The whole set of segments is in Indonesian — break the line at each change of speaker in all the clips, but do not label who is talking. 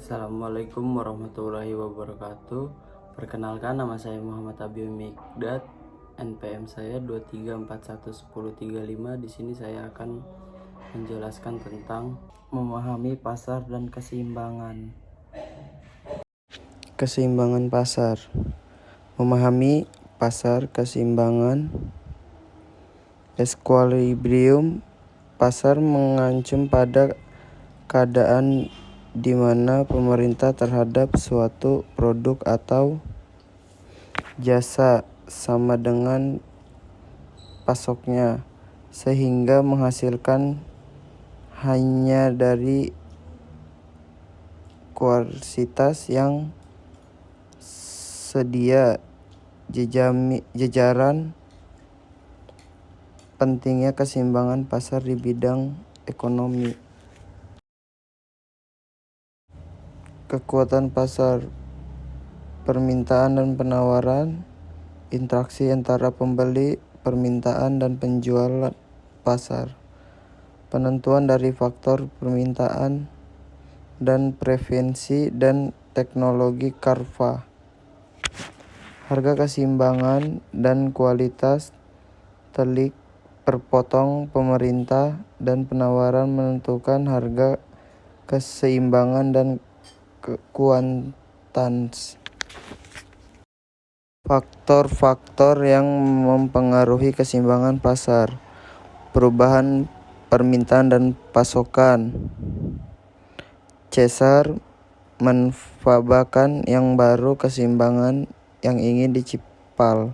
Assalamualaikum warahmatullahi wabarakatuh. Perkenalkan, nama saya Muhammad Abiy Mikdad. NPM saya 23411035. Di sini saya akan menjelaskan tentang memahami pasar dan keseimbangan. Keseimbangan pasar. Memahami pasar, keseimbangan, equilibrium pasar mengancam pada keadaan di mana pemerintah terhadap suatu produk atau jasa sama dengan pasoknya, sehingga menghasilkan hanya dari kuantitas yang sedia. Jajaran pentingnya keseimbangan pasar di bidang ekonomi. Kekuatan pasar, permintaan dan penawaran, interaksi antara pembeli, permintaan dan penjual pasar, penentuan dari faktor permintaan dan preferensi dan teknologi karva, harga keseimbangan dan kualitas telik perpotong pemerintah dan penawaran menentukan harga keseimbangan dan kuantitas. Faktor-faktor yang mempengaruhi keseimbangan pasar: perubahan permintaan dan pasokan. Cesar menfabakan yang baru keseimbangan yang ingin dicipal.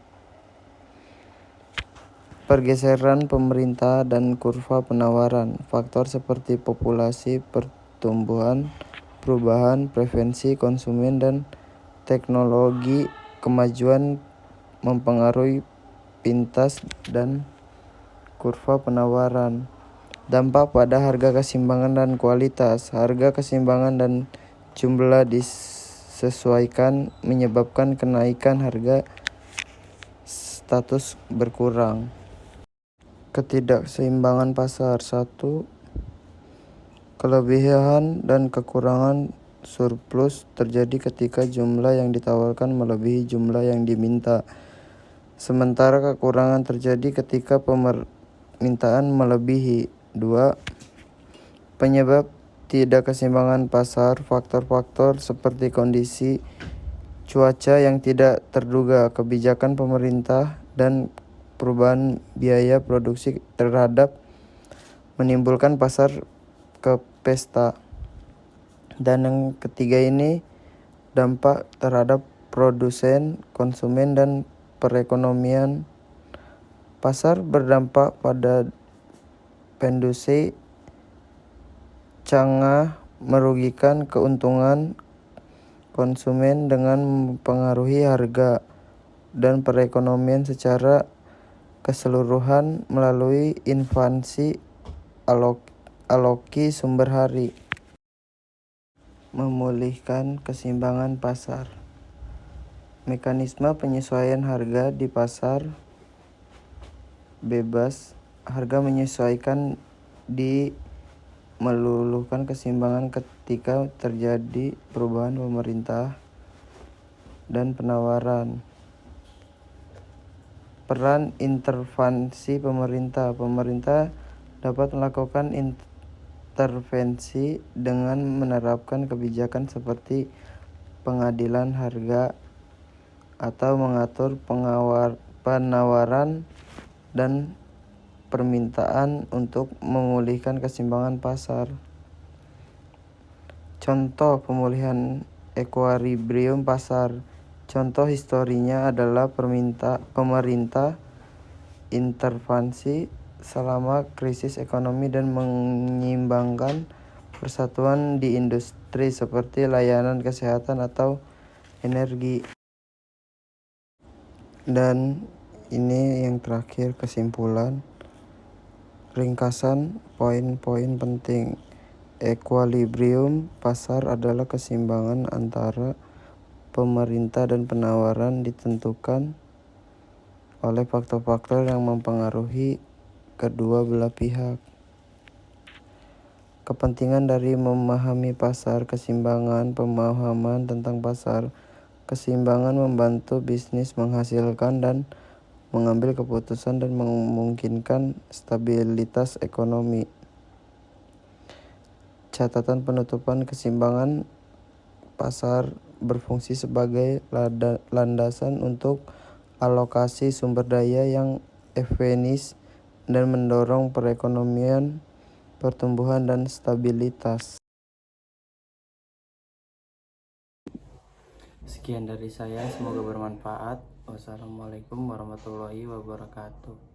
Pergeseran pemerintah dan kurva penawaran. Faktor seperti populasi, pertumbuhan, perubahan preferensi konsumen dan teknologi kemajuan mempengaruhi pintas dan kurva penawaran. Dampak pada harga keseimbangan dan kualitas. Harga keseimbangan dan jumlah disesuaikan menyebabkan kenaikan harga status berkurang. Ketidakseimbangan pasar. 1. Kelebihan dan kekurangan surplus terjadi ketika jumlah yang ditawarkan melebihi jumlah yang diminta, sementara kekurangan terjadi ketika permintaan melebihi. 2. Penyebab tidak keseimbangan pasar. Faktor-faktor seperti kondisi cuaca yang tidak terduga, kebijakan pemerintah, dan perubahan biaya produksi terhadap menimbulkan pasar ke pesta. Dan yang ketiga ini dampak terhadap produsen, konsumen, dan perekonomian. Pasar berdampak pada pendusi cangah merugikan keuntungan konsumen dengan mempengaruhi harga dan perekonomian secara keseluruhan melalui inflasi aloki sumber hari. Memulihkan keseimbangan pasar. Mekanisme penyesuaian harga di pasar bebas. Harga menyesuaikan di meluluhkan keseimbangan ketika terjadi perubahan pemerintah dan penawaran. Peran intervensi pemerintah. Pemerintah dapat melakukan intervensi dengan menerapkan kebijakan seperti pengadilan harga atau mengatur penawaran dan permintaan untuk memulihkan keseimbangan pasar. Contoh pemulihan equilibrium pasar. Contoh historinya adalah pemerintah intervensi selama krisis ekonomi dan menyimbangkan persatuan di industri seperti layanan kesehatan atau energi. Dan ini yang terakhir, kesimpulan. Ringkasan poin-poin penting. Equilibrium pasar adalah keseimbangan antara pemerintah dan penawaran ditentukan oleh faktor-faktor yang mempengaruhi kedua belah pihak.
Kepentingan dari memahami pasar keseimbangan. Pemahaman tentang pasar keseimbangan membantu bisnis menghasilkan dan mengambil keputusan dan memungkinkan stabilitas ekonomi. Catatan penutupan: keseimbangan pasar berfungsi sebagai landasan untuk alokasi sumber daya yang efisien dan mendorong perekonomian, pertumbuhan, dan stabilitas.
Sekian dari saya, semoga bermanfaat. Wassalamualaikum warahmatullahi wabarakatuh.